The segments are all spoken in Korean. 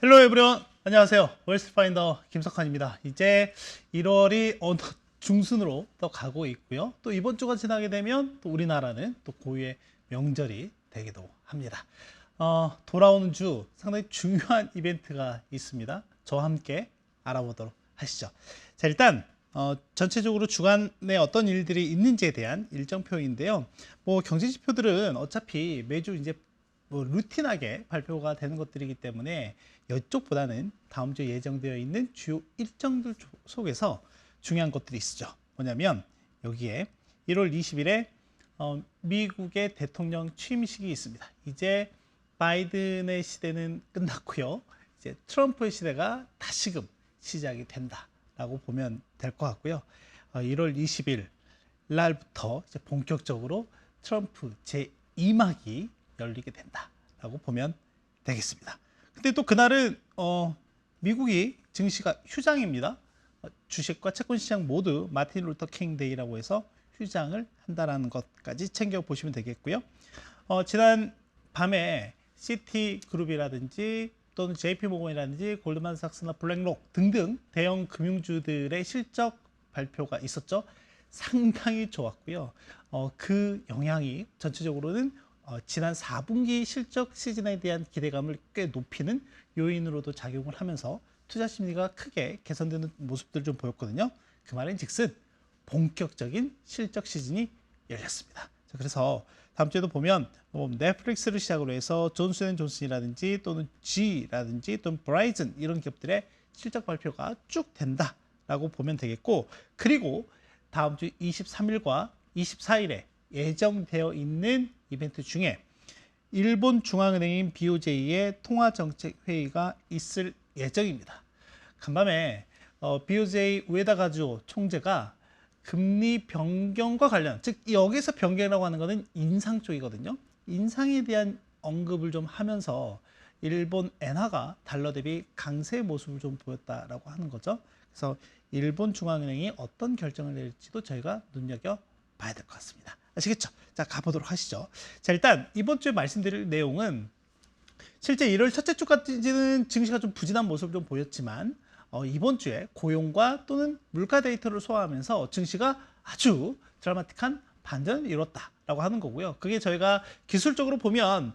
헬로 에브리원, 안녕하세요. 웰스파인더 김석환입니다. 이제 1월이 어느 중순으로 또 가고 있고요. 또 이번 주가 지나게 되면 또 우리나라는 또 고유의 명절이 되기도 합니다. 돌아오는 주 상당히 중요한 이벤트가 있습니다. 저와 함께 알아보도록 하시죠. 자, 일단 전체적으로 주간에 어떤 일들이 있는지에 대한 일정표인데요. 뭐 경제지표들은 어차피 매주 이제 뭐 루틴하게 발표가 되는 것들이기 때문에 이쪽보다는 다음 주에 예정되어 있는 주요 일정들 속에서 중요한 것들이 있죠. 뭐냐면 여기에 1월 20일에 미국의 대통령 취임식이 있습니다. 이제 바이든의 시대는 끝났고요. 이제 트럼프의 시대가 다시금 시작이 된다라고 보면 될 것 같고요. 1월 20일 날부터 이제 본격적으로 트럼프 제2막이 열리게 된다라고 보면 되겠습니다. 근데 또 그날은 미국이 증시가 휴장입니다. 주식과 채권 시장 모두 마틴 루터 킹 데이라고 해서 휴장을 한다라는 것까지 챙겨 보시면 되겠고요. 지난 밤에 시티 그룹이라든지 또는 JP 모건이라든지 골드만삭스나 블랙록 등등 대형 금융주들의 실적 발표가 있었죠. 상당히 좋았고요. 그 영향이 전체적으로는 지난 4분기 실적 시즌에 대한 기대감을 꽤 높이는 요인으로도 작용을 하면서 투자 심리가 크게 개선되는 모습들을 좀 보였거든요. 그 말인즉슨 본격적인 실적 시즌이 열렸습니다. 자, 그래서 다음 주에도 보면 넷플릭스를 시작으로 해서 존슨앤존슨이라든지 또는 G라든지 또는 브라이즌 이런 기업들의 실적 발표가 쭉 된다라고 보면 되겠고, 그리고 다음 주 23일과 24일에 예정되어 있는 이벤트 중에 일본 중앙은행인 BOJ의 통화정책회의가 있을 예정입니다. 간밤에 BOJ 우에다 가즈오 총재가 금리 변경과 관련, 즉 여기서 변경이라고 하는 것은 인상 쪽이거든요. 인상에 대한 언급을 좀 하면서 일본 엔화가 달러 대비 강세의 모습을 좀 보였다라고 하는 거죠. 그래서 일본 중앙은행이 어떤 결정을 내릴지도 저희가 눈여겨봐야 될 것 같습니다. 아시겠죠? 자, 가보도록 하시죠. 자, 일단 이번 주에 말씀드릴 내용은 실제 1월 첫째 주까지는 증시가 좀 부진한 모습을 좀 보였지만 이번 주에 고용과 또는 물가 데이터를 소화하면서 증시가 아주 드라마틱한 반전을 이뤘다라고 하는 거고요. 그게 저희가 기술적으로 보면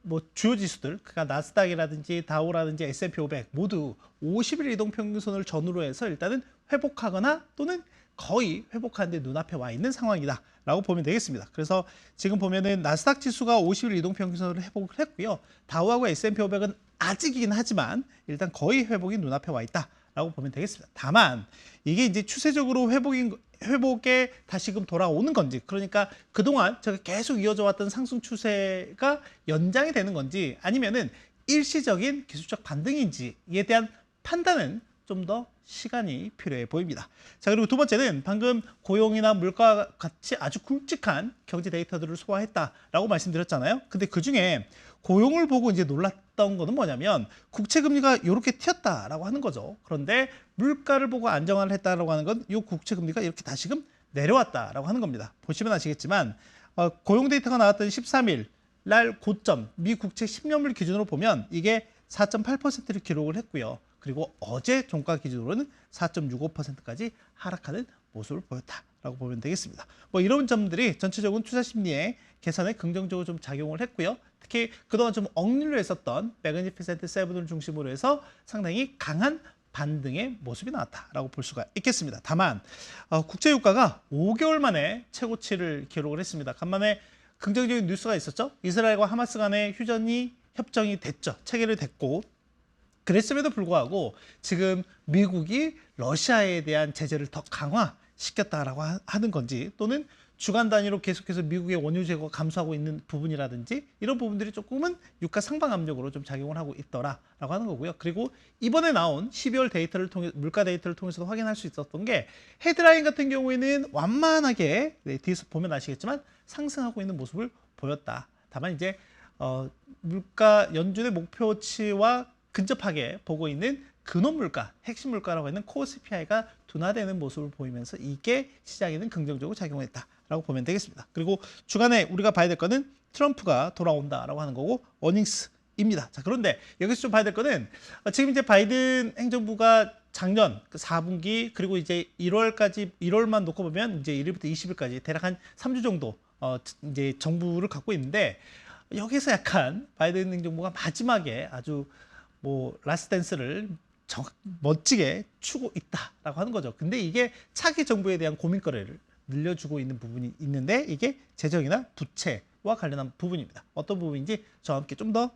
뭐 주요 지수들, 그러니까 나스닥이라든지 다우라든지 S&P 500 모두 50일 이동 평균선을 전후로 해서 일단은 회복하거나 또는 거의 회복하는 데 눈앞에 와 있는 상황이다 라고 보면 되겠습니다. 그래서 지금 보면은 나스닥 지수가 50일 이동 평균선을 회복을 했고요. 다우하고 S&P 500은 아직이긴 하지만 일단 거의 회복이 눈앞에 와 있다 라고 보면 되겠습니다. 다만 이게 이제 추세적으로 회복에 다시금 돌아오는 건지, 그러니까 그동안 제가 계속 이어져 왔던 상승 추세가 연장이 되는 건지 아니면은 일시적인 기술적 반등인지에 대한 판단은 좀 더 시간이 필요해 보입니다. 자, 그리고 두 번째는 방금 고용이나 물가와 같이 아주 굵직한 경제 데이터들을 소화했다라고 말씀드렸잖아요. 근데 그 중에 고용을 보고 이제 놀랐던 거는 뭐냐면 국채 금리가 이렇게 튀었다라고 하는 거죠. 그런데 물가를 보고 안정화를 했다라고 하는 건 이 국채 금리가 이렇게 다시금 내려왔다라고 하는 겁니다. 보시면 아시겠지만 고용 데이터가 나왔던 13일 날 고점 미 국채 10년물 기준으로 보면 이게 4.8%를 기록을 했고요. 그리고 어제 종가 기준으로는 4.65%까지 하락하는 모습을 보였다라고 보면 되겠습니다. 뭐 이런 점들이 전체적인 투자 심리의 개선에 긍정적으로 좀 작용을 했고요. 특히 그동안 좀 억눌려 있었던 매그니피센트 세븐을 중심으로 해서 상당히 강한 반등의 모습이 나왔다라고 볼 수가 있겠습니다. 다만 국제 유가가 5개월 만에 최고치를 기록을 했습니다. 간만에 긍정적인 뉴스가 있었죠. 이스라엘과 하마스 간의 협정이 됐죠. 체결이 됐고, 그랬음에도 불구하고 지금 미국이 러시아에 대한 제재를 더 강화시켰다라고 하는 건지, 또는 주간 단위로 계속해서 미국의 원유 재고가 감소하고 있는 부분이라든지 이런 부분들이 조금은 유가 상방 압력으로 좀 작용을 하고 있더라라고 하는 거고요. 그리고 이번에 나온 12월 데이터를 통해 물가 데이터를 통해서도 확인할 수 있었던 게 헤드라인 같은 경우에는 완만하게 뒤에서 보면 아시겠지만 상승하고 있는 모습을 보였다. 다만 이제 물가 연준의 목표치와 근접하게 보고 있는 근원 물가, 핵심 물가라고 하는 코어 CPI가 둔화되는 모습을 보이면서 이게 시장에는 긍정적으로 작용했다라고 보면 되겠습니다. 그리고 주간에 우리가 봐야 될 거는 트럼프가 돌아온다라고 하는 거고, 어닝스 입니다. 자, 그런데 여기서 좀 봐야 될 거는 지금 이제 바이든 행정부가 작년 그 4분기 그리고 이제 1월만 놓고 보면 이제 1일부터 20일까지 대략 한 3주 정도 이제 정부를 갖고 있는데 여기서 약간 바이든 행정부가 마지막에 아주 뭐 라스트 댄스를 멋지게 추고 있다라고 하는 거죠. 근데 이게 차기 정부에 대한 고민거리를 늘려주고 있는 부분이 있는데 이게 재정이나 부채와 관련한 부분입니다. 어떤 부분인지 저와 함께 좀 더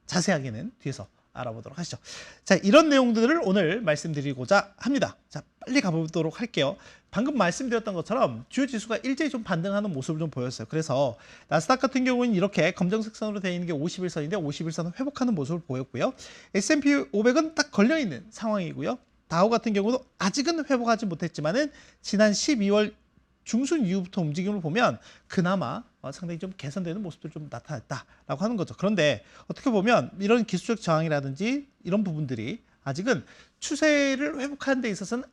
자세하게는 뒤에서 알아보도록 하시죠. 자, 이런 내용들을 오늘 말씀드리고자 합니다. 자, 빨리 가보도록 할게요. 방금 말씀드렸던 것처럼 주요 지수가 일제히 좀 반등하는 모습을 좀 보였어요. 그래서 나스닥 같은 경우는 이렇게 검정색 선으로 되어 있는 게 51선인데 51선은 회복하는 모습을 보였고요. S&P 500은 딱 걸려있는 상황이고요. 다우 같은 경우도 아직은 회복하지 못했지만은 지난 12월 중순 이후부터 움직임을 보면 그나마 상당히 좀 개선되는 모습들이 좀 나타났다라고 하는 거죠. 그런데 어떻게 보면 이런 기술적 저항이라든지 이런 부분들이 아직은 추세를 회복하는 데 있어서는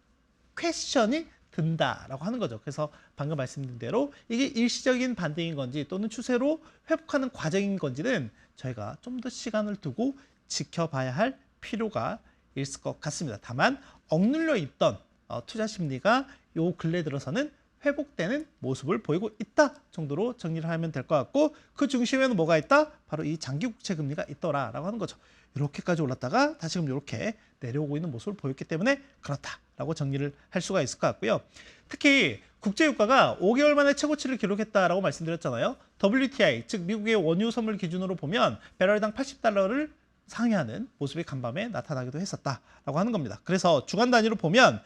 퀘스천이 든다라고 하는 거죠. 그래서 방금 말씀드린 대로 이게 일시적인 반등인 건지 또는 추세로 회복하는 과정인 건지는 저희가 좀 더 시간을 두고 지켜봐야 할 필요가 있을 것 같습니다. 다만 억눌려 있던 투자 심리가 요 근래 들어서는 회복되는 모습을 보이고 있다 정도로 정리를 하면 될 것 같고 그 중심에는 뭐가 있다? 바로 이 장기 국채 금리가 있더라라고 하는 거죠. 이렇게까지 올랐다가 다시금 이렇게 내려오고 있는 모습을 보였기 때문에 그렇다라고 정리를 할 수가 있을 것 같고요. 특히 국제유가가 5개월 만에 최고치를 기록했다라고 말씀드렸잖아요. WTI 즉 미국의 원유 선물 기준으로 보면 배럴당 80달러를 상회하는 모습이 간밤에 나타나기도 했었다라고 하는 겁니다. 그래서 주간 단위로 보면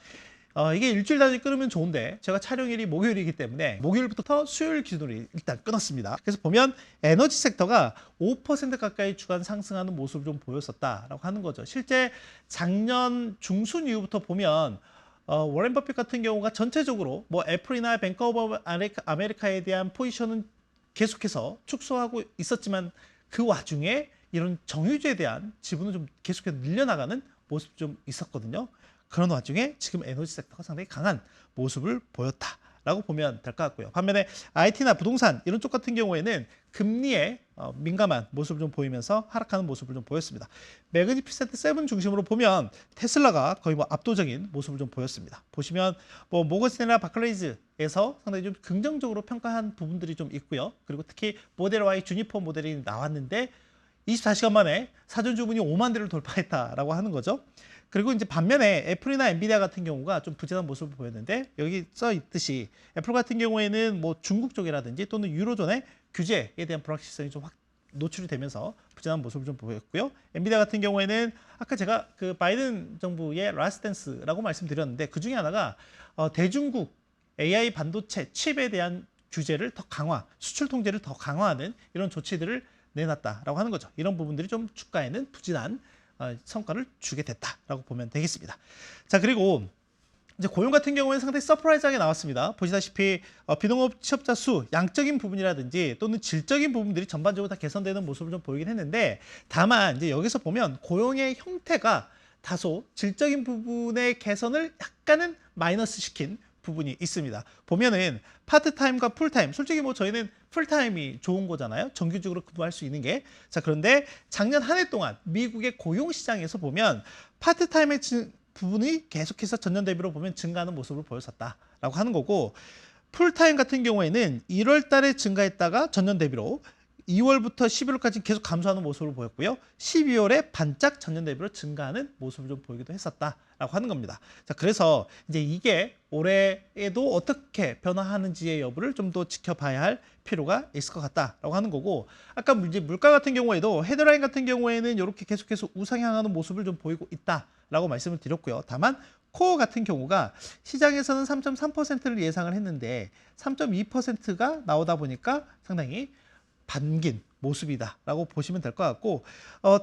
이게 일주일 단위 끊으면 좋은데 제가 촬영일이 목요일이기 때문에 목요일부터 수요일 기준으로 일단 끊었습니다. 그래서 보면 에너지 섹터가 5% 가까이 주간 상승하는 모습을 좀 보였었다라고 하는 거죠. 실제 작년 중순 이후부터 보면 워렌 버핏 같은 경우가 전체적으로 뭐 애플이나 뱅크 오브 아메리카에 대한 포지션은 계속해서 축소하고 있었지만 그 와중에 이런 정유주에 대한 지분은 좀 계속해서 늘려나가는 모습이 좀 있었거든요. 그런 와중에 지금 에너지 섹터가 상당히 강한 모습을 보였다라고 보면 될 것 같고요. 반면에 IT나 부동산 이런 쪽 같은 경우에는 금리에 민감한 모습을 좀 보이면서 하락하는 모습을 좀 보였습니다. 매그니피센트 7 중심으로 보면 테슬라가 거의 뭐 압도적인 모습을 좀 보였습니다. 보시면 뭐 모건스탠리나 바클레이즈에서 상당히 좀 긍정적으로 평가한 부분들이 좀 있고요. 그리고 특히 모델 Y 주니퍼 모델이 나왔는데 24시간 만에 사전 주문이 5만 대를 돌파했다라고 하는 거죠. 그리고 이제 반면에 애플이나 엔비디아 같은 경우가 좀 부진한 모습을 보였는데 여기 써 있듯이 애플 같은 경우에는 뭐 중국 쪽이라든지 또는 유로존의 규제에 대한 불확실성이 좀 확 노출이 되면서 부진한 모습을 좀 보였고요. 엔비디아 같은 경우에는 아까 제가 그 바이든 정부의 라스트 댄스라고 말씀드렸는데 그 중에 하나가 대중국 AI 반도체 칩에 대한 규제를 더 강화, 수출 통제를 더 강화하는 이런 조치들을 내놨다라고 하는 거죠. 이런 부분들이 좀 주가에는 부진한 성과를 주게 됐다라고 보면 되겠습니다. 자, 그리고 이제 고용 같은 경우에는 상당히 서프라이즈하게 나왔습니다. 보시다시피 비농업 취업자 수, 양적인 부분이라든지 또는 질적인 부분들이 전반적으로 다 개선되는 모습을 좀 보이긴 했는데 다만 이제 여기서 보면 고용의 형태가 다소 질적인 부분의 개선을 약간은 마이너스 시킨 부분이 있습니다. 보면은 파트타임과 풀타임, 솔직히 뭐 저희는 풀타임이 좋은 거잖아요. 정규직으로 근무할 수 있는 게. 자, 그런데 작년 한 해 동안 미국의 고용 시장에서 보면 파트타임의 부분이 계속해서 전년 대비로 보면 증가하는 모습을 보였었다라고 하는 거고 풀타임 같은 경우에는 1월 달에 증가했다가 전년 대비로 2월부터 11월까지 계속 감소하는 모습을 보였고요. 12월에 반짝 전년 대비로 증가하는 모습을 좀 보이기도 했었다라고 하는 겁니다. 자, 그래서 이제 이게 올해에도 어떻게 변화하는지의 여부를 좀 더 지켜봐야 할 필요가 있을 것 같다라고 하는 거고 아까 이제 물가 같은 경우에도 헤드라인 같은 경우에는 이렇게 계속해서 우상향하는 모습을 좀 보이고 있다라고 말씀을 드렸고요. 다만 코어 같은 경우가 시장에서는 3.3%를 예상을 했는데 3.2%가 나오다 보니까 상당히 반긴 모습이다라고 보시면 될 것 같고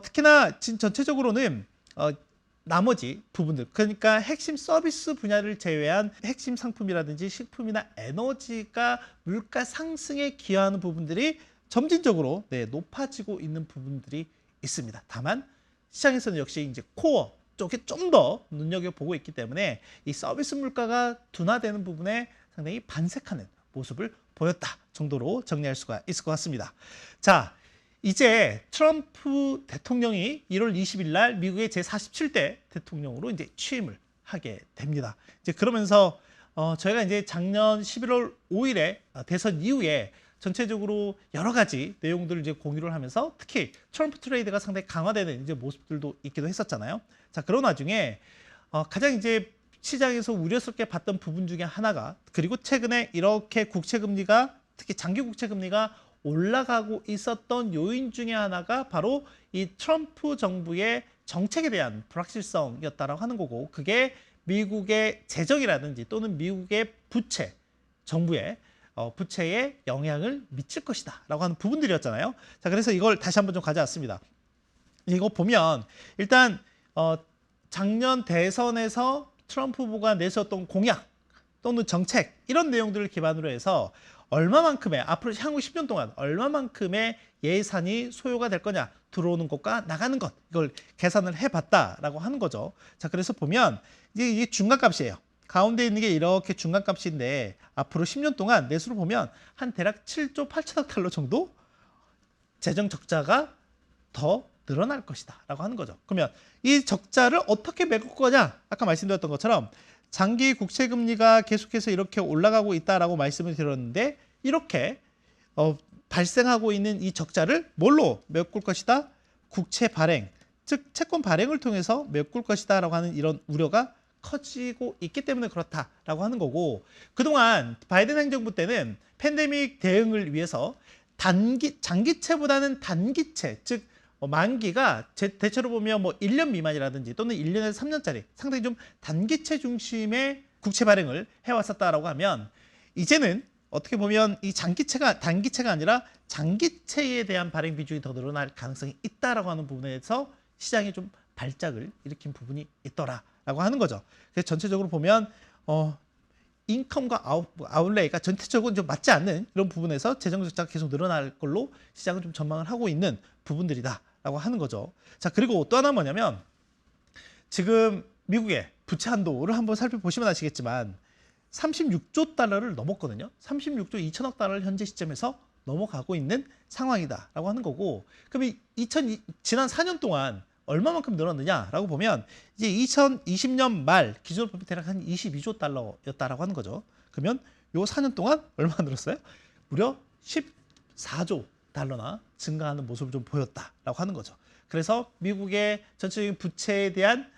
특히나 전체적으로는 나머지 부분들 그러니까 핵심 서비스 분야를 제외한 핵심 상품이라든지 식품이나 에너지가 물가 상승에 기여하는 부분들이 점진적으로 높아지고 있는 부분들이 있습니다. 다만 시장에서는 역시 이제 코어 쪽에 좀 더 눈여겨보고 있기 때문에 이 서비스 물가가 둔화되는 부분에 상당히 반색하는 모습을 보였다 정도로 정리할 수가 있을 것 같습니다. 자, 이제 트럼프 대통령이 1월 20일 날 미국의 제47대 대통령으로 이제 취임을 하게 됩니다. 이제 그러면서 저희가 이제 작년 11월 5일에 대선 이후에 전체적으로 여러 가지 내용들을 이제 공유를 하면서 특히 트럼프 트레이드가 상당히 강화되는 이제 모습들도 있기도 했었잖아요. 자, 그런 와중에 가장 이제 시장에서 우려스럽게 봤던 부분 중에 하나가, 그리고 최근에 이렇게 국채 금리가, 특히 장기 국채 금리가 올라가고 있었던 요인 중에 하나가 바로 이 트럼프 정부의 정책에 대한 불확실성이었다라고 하는 거고, 그게 미국의 재정이라든지 또는 미국의 부채, 정부의 부채에 영향을 미칠 것이다 라고 하는 부분들이었잖아요. 자, 그래서 이걸 다시 한번 좀 가져왔습니다. 이거 보면 일단 작년 대선에서 트럼프 후보가 내세웠던 공약 또는 정책, 이런 내용들을 기반으로 해서 얼마만큼의, 앞으로 향후 10년 동안 얼마만큼의 예산이 소요가 될 거냐, 들어오는 것과 나가는 것, 이걸 계산을 해봤다라고 하는 거죠. 자, 그래서 보면 이게 중간값이에요. 가운데 있는 게 이렇게 중간값인데 앞으로 10년 동안 내수로 보면 한 대략 7조 8천억 달러 정도 재정 적자가 더 늘어날 것이다 라고 하는 거죠. 그러면 이 적자를 어떻게 메꿀 거냐, 아까 말씀드렸던 것처럼 장기 국채 금리가 계속해서 이렇게 올라가고 있다라고 말씀을 드렸는데, 이렇게 발생하고 있는 이 적자를 뭘로 메꿀 것이다? 국채 발행, 즉 채권 발행을 통해서 메꿀 것이다 라고 하는 이런 우려가 커지고 있기 때문에 그렇다라고 하는 거고, 그동안 바이든 행정부 때는 팬데믹 대응을 위해서 장기채보다는 단기채, 즉 만기가 대체로 보면 뭐 1년 미만이라든지 또는 1년에서 3년짜리 상당히 좀 단기채 중심의 국채 발행을 해왔었다라고 하면, 이제는 어떻게 보면 이 단기채가 아니라 장기채에 대한 발행 비중이 더 늘어날 가능성이 있다라고 하는 부분에서 시장이 좀 발작을 일으킨 부분이 있더라라고 하는 거죠. 그래서 전체적으로 보면 인컴과 아웃레이가 전체적으로 좀 맞지 않는 이런 부분에서 재정 적자가 계속 늘어날 걸로 시장은 좀 전망을 하고 있는 부분들이다라고 하는 거죠. 자, 그리고 또 하나 뭐냐면, 지금 미국의 부채 한도를 한번 살펴보시면 아시겠지만 36조 달러를 넘었거든요. 36조 2천억 달러를 현재 시점에서 넘어가고 있는 상황이다라고 하는 거고, 그럼 지난 4년 동안 얼마만큼 늘었느냐라고 보면 이제 2020년 말 기준으로 보면 대략 한 22조 달러였다라고 하는 거죠. 그러면 요 4년 동안 얼마 늘었어요? 무려 14조 달러나 증가하는 모습을 좀 보였다라고 하는 거죠. 그래서 미국의 전체적인 부채에 대한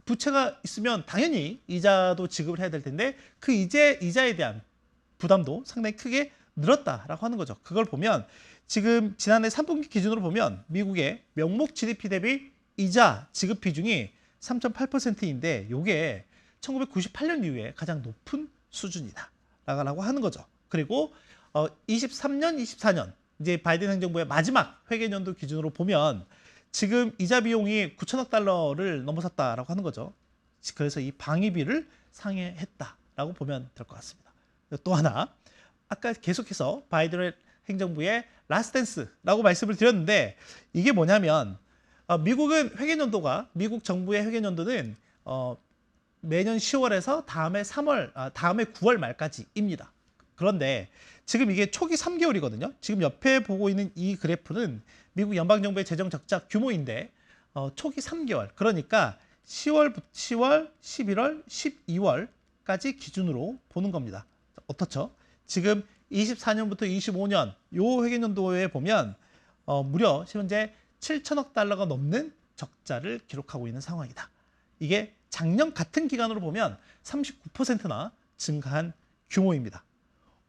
부채가 있으면 당연히 이자도 지급을 해야 될 텐데 그 이자에 대한 부담도 상당히 크게 늘었다라고 하는 거죠. 그걸 보면 지금 지난해 3분기 기준으로 보면 미국의 명목 GDP 대비 이자 지급 비중이 3.8%인데 이게 1998년 이후에 가장 높은 수준이다라고 하는 거죠. 그리고 23년, 24년 이제 바이든 행정부의 마지막 회계연도 기준으로 보면 지금 이자 비용이 9천억 달러를 넘어섰다라고 하는 거죠. 그래서 이 방위비를 상회했다라고 보면 될 것 같습니다. 또 하나, 아까 계속해서 바이든 행정부의 라스트 댄스라고 말씀을 드렸는데, 이게 뭐냐면 미국은 미국 정부의 회계연도는 매년 10월에서 다음해 9월 말까지입니다. 그런데 지금 이게 초기 3개월이거든요. 지금 옆에 보고 있는 이 그래프는 미국 연방정부의 재정 적자 규모인데 초기 3개월, 그러니까 10월, 11월, 12월까지 기준으로 보는 겁니다. 어떻죠? 지금 24년부터 25년 요 회계연도에 보면 무려 현재 7천억 달러가 넘는 적자를 기록하고 있는 상황이다. 이게 작년 같은 기간으로 보면 39%나 증가한 규모입니다.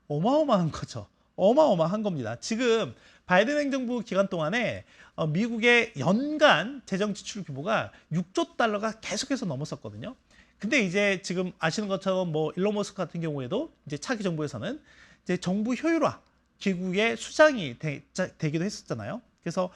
어마어마한 거죠. 어마어마한 겁니다. 지금 바이든 행정부 기간 동안에 미국의 연간 재정 지출 규모가 6조 달러가 계속해서 넘었었거든요. 근데 이제 지금 아시는 것처럼 일론 머스크 같은 경우에도 이제 차기 정부에서는 이제 정부 효율화 기구의 수장이 되기도 했었잖아요. 그래서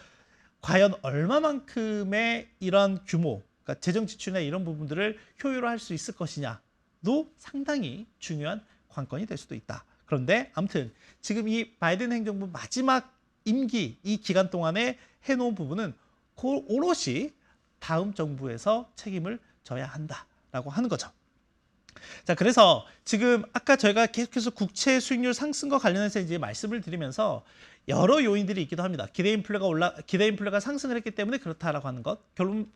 과연 얼마만큼의 이런 규모, 그러니까 재정 지출이나 이런 부분들을 효율화할 수 있을 것이냐도 상당히 중요한 관건이 될 수도 있다. 그런데 아무튼 지금 이 바이든 행정부 마지막 임기 이 기간 동안에 해놓은 부분은 오롯이 다음 정부에서 책임을 져야 한다라고 하는 거죠. 자, 그래서 지금 아까 저희가 계속해서 국채 수익률 상승과 관련해서 이제 말씀을 드리면서 여러 요인들이 있기도 합니다. 기대 인플레가 상승을 했기 때문에 그렇다라고 하는 것.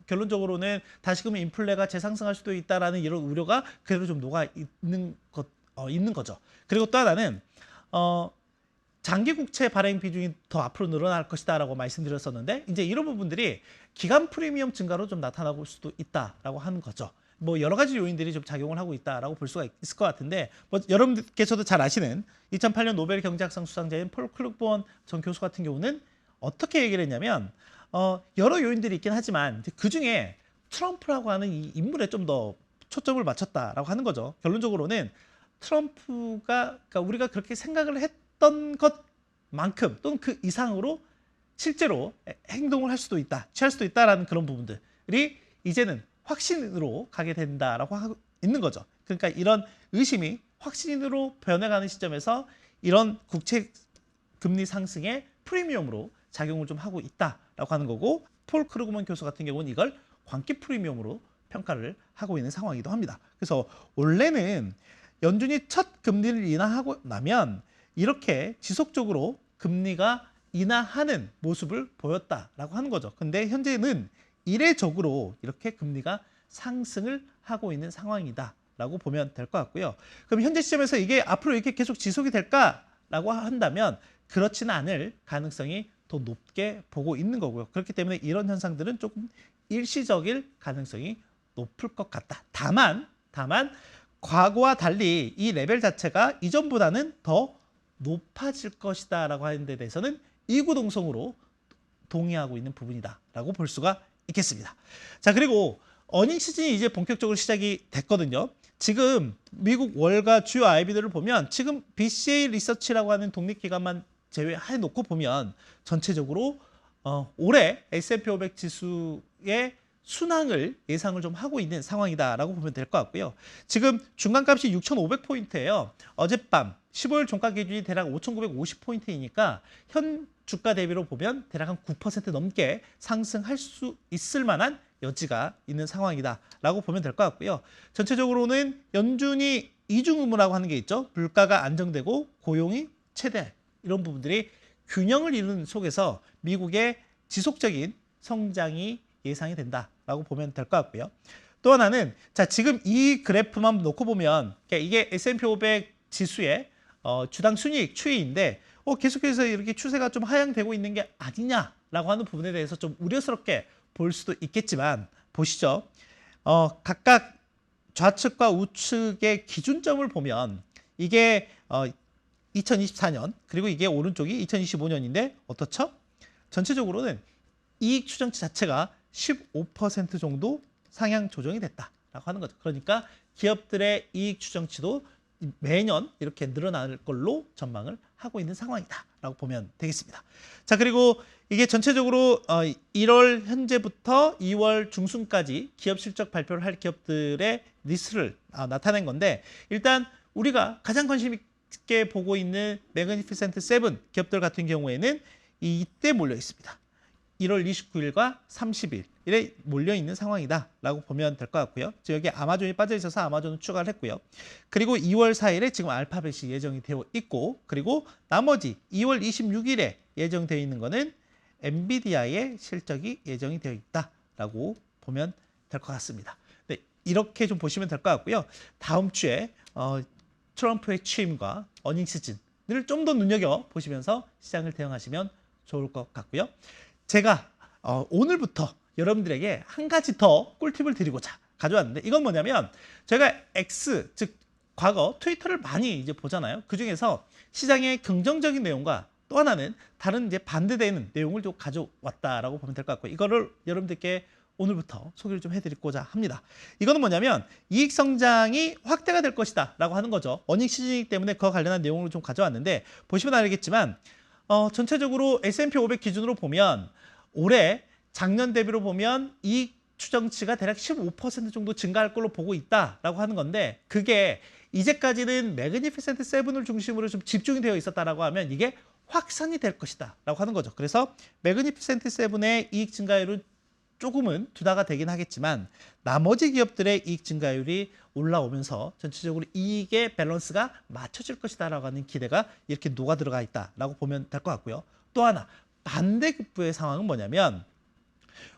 결론적으로는 다시금 인플레가 재상승할 수도 있다라는 이런 우려가 그대로 좀 녹아 있는 거죠. 그리고 또 하나는 장기 국채 발행 비중이 더 앞으로 늘어날 것이다라고 말씀드렸었는데 이제 이런 부분들이 기간 프리미엄 증가로 좀 나타나고 수도 있다라고 하는 거죠. 뭐 여러 가지 요인들이 좀 작용을 하고 있다라고 볼 수가 있을 것 같은데 뭐 여러분께서도 잘 아시는 2008년 노벨 경제학상 수상자인 폴 클루그본 전 교수 같은 경우는 어떻게 얘기를 했냐면 여러 요인들이 있긴 하지만 그 중에 트럼프라고 하는 이 인물에 좀 더 초점을 맞췄다라고 하는 거죠. 결론적으로는 트럼프가 그러니까 우리가 그렇게 생각을 했던 것만큼 또는 그 이상으로 실제로 행동을 할 수도 있다, 취할 수도 있다라는 그런 부분들이 이제는 확신으로 가게 된다라고 하고 있는 거죠. 그러니까 이런 의심이 확신으로 변해가는 시점에서 이런 국채 금리 상승의 프리미엄으로 작용을 좀 하고 있다라고 하는 거고 폴 크루그먼 교수 같은 경우는 이걸 광기 프리미엄으로 평가를 하고 있는 상황이기도 합니다. 그래서 원래는 연준이 첫 금리를 인하하고 나면 이렇게 지속적으로 금리가 인하하는 모습을 보였다라고 하는 거죠. 근데 현재는 이례적으로 이렇게 금리가 상승을 하고 있는 상황이다라고 보면 될 것 같고요. 그럼 현재 시점에서 이게 앞으로 이렇게 계속 지속이 될까라고 한다면 그렇지는 않을 가능성이 더 높게 보고 있는 거고요. 그렇기 때문에 이런 현상들은 조금 일시적일 가능성이 높을 것 같다. 다만 과거와 달리 이 레벨 자체가 이전보다는 더 높아질 것이다라고 하는 데 대해서는 이구동성으로 동의하고 있는 부분이다라고 볼 수가 있겠습니다. 자, 그리고 어닝 시즌이 이제 본격적으로 시작이 됐거든요. 지금 미국 월가 주요 IB들을 보면 지금 BCA 리서치라고 하는 독립기관만 제외해 놓고 보면 전체적으로 올해 S&P 500 지수의 순항을 예상을 좀 하고 있는 상황이다라고 보면 될 것 같고요. 지금 중간값이 6,500포인트예요. 어젯밤 15일 종가 기준이 대략 5,950포인트이니까 현 주가 대비로 보면 대략 한 9% 넘게 상승할 수 있을 만한 여지가 있는 상황이다라고 보면 될 것 같고요. 전체적으로는 연준이 이중 의무라고 하는 게 있죠. 물가가 안정되고 고용이 최대 이런 부분들이 균형을 이루는 속에서 미국의 지속적인 성장이 예상이 된다라고 보면 될 것 같고요. 또 하나는 자 지금 이 그래프만 놓고 보면 이게 S&P 500 지수의 주당 순이익 추이인데 계속해서 이렇게 추세가 좀 하향되고 있는 게 아니냐라고 하는 부분에 대해서 좀 우려스럽게 볼 수도 있겠지만 보시죠. 각각 좌측과 우측의 기준점을 보면 이게 2024년 그리고 이게 오른쪽이 2025년인데 어떻죠? 전체적으로는 이익 추정치 자체가 15% 정도 상향 조정이 됐다라고 하는 거죠. 그러니까 기업들의 이익 추정치도 매년 이렇게 늘어날 걸로 전망을 하고 있는 상황이다라고 보면 되겠습니다. 자, 그리고 이게 전체적으로 1월 현재부터 2월 중순까지 기업 실적 발표를 할 기업들의 리스트를 나타낸 건데 일단 우리가 가장 관심 있게 보고 있는 매그니피센트 7 기업들 같은 경우에는 이때 몰려 있습니다. 1월 29일과 30일에 몰려있는 상황이다라고 보면 될 것 같고요. 지금 여기 아마존이 빠져 있어서 아마존을 추가를 했고요. 그리고 2월 4일에 지금 알파벳이 예정이 되어 있고 그리고 나머지 2월 26일에 예정되어 있는 거는 엔비디아의 실적이 예정이 되어 있다라고 보면 될 것 같습니다. 네, 이렇게 좀 보시면 될 것 같고요. 다음 주에 트럼프의 취임과 어닝 시즌을 좀 더 눈여겨보시면서 시장을 대응하시면 좋을 것 같고요. 제가 오늘부터 여러분들에게 한 가지 더 꿀팁을 드리고자 가져왔는데 이건 뭐냐면 제가 X, 즉 과거 트위터를 많이 이제 보잖아요. 그중에서 시장의 긍정적인 내용과 또 하나는 다른 이제 반대되는 내용을 좀 가져왔다라고 보면 될 것 같고요. 이거를 여러분들께 오늘부터 소개를 좀 해드리고자 합니다. 이거는 뭐냐면 이익 성장이 확대가 될 것이다 라고 하는 거죠. 어닝 시즌이기 때문에 그와 관련한 내용을 좀 가져왔는데 보시면 알겠지만 전체적으로 S&P 500 기준으로 보면 올해 작년 대비로 보면 이익 추정치가 대략 15% 정도 증가할 걸로 보고 있다라고 하는 건데 그게 이제까지는 매그니피센트 7을 중심으로 좀 집중이 되어 있었다라고 하면 이게 확산이 될 것이다 라고 하는 거죠. 그래서 매그니피센트 7의 이익 증가율은 조금은 둔화가 되긴 하겠지만 나머지 기업들의 이익 증가율이 올라오면서 전체적으로 이익의 밸런스가 맞춰질 것이다라고 하는 기대가 이렇게 녹아 들어가 있다라고 보면 될 것 같고요. 또 하나 반대급부의 상황은 뭐냐면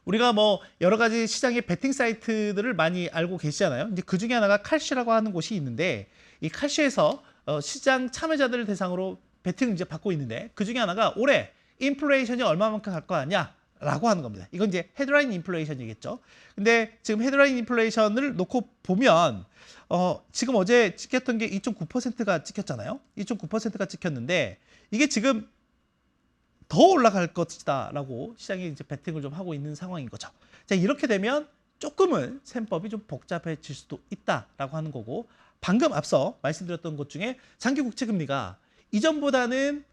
우리가 뭐 여러 가지 시장의 베팅 사이트들을 많이 알고 계시잖아요. 이제 그 중에 하나가 칼쉬라고 하는 곳이 있는데 이 칼쉬에서 시장 참여자들을 대상으로 베팅을 이제 받고 있는데 그 중에 하나가 올해 인플레이션이 얼마만큼 갈 거 아니야? 라고 하는 겁니다. 이건 이제 헤드라인 인플레이션이겠죠. 근데 지금 헤드라인 인플레이션을 놓고 보면 지금 어제 찍혔던 게 2.9%가 찍혔잖아요. 2.9%가 찍혔는데 이게 지금 더 올라갈 것이다라고 시장이 이제 베팅을 좀 하고 있는 상황인 거죠. 자, 이렇게 되면 조금은 셈법이 좀 복잡해질 수도 있다라고 하는 거고 방금 앞서 말씀드렸던 것 중에 장기 국채 금리가 이전보다는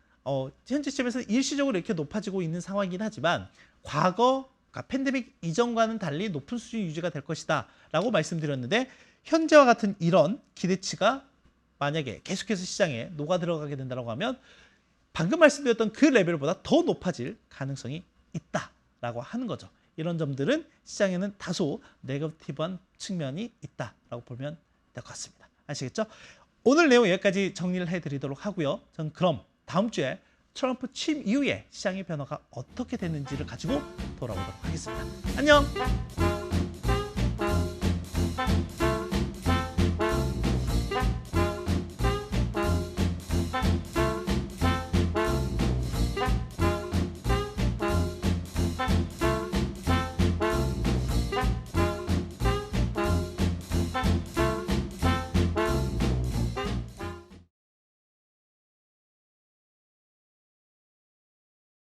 현재 시점에서 일시적으로 이렇게 높아지고 있는 상황이긴 하지만 과거 그러니까 팬데믹 이전과는 달리 높은 수준 유지가 될 것이다 라고 말씀드렸는데 현재와 같은 이런 기대치가 만약에 계속해서 시장에 녹아 들어가게 된다고 하면 방금 말씀드렸던 그 레벨보다 더 높아질 가능성이 있다라고 하는 거죠. 이런 점들은 시장에는 다소 네거티브한 측면이 있다라고 보면 될 것 같습니다. 아시겠죠? 오늘 내용 여기까지 정리를 해드리도록 하고요. 전 그럼 다음 주에 트럼프 취임 이후에 시장의 변화가 어떻게 됐는지를 가지고 돌아오도록 하겠습니다. 안녕!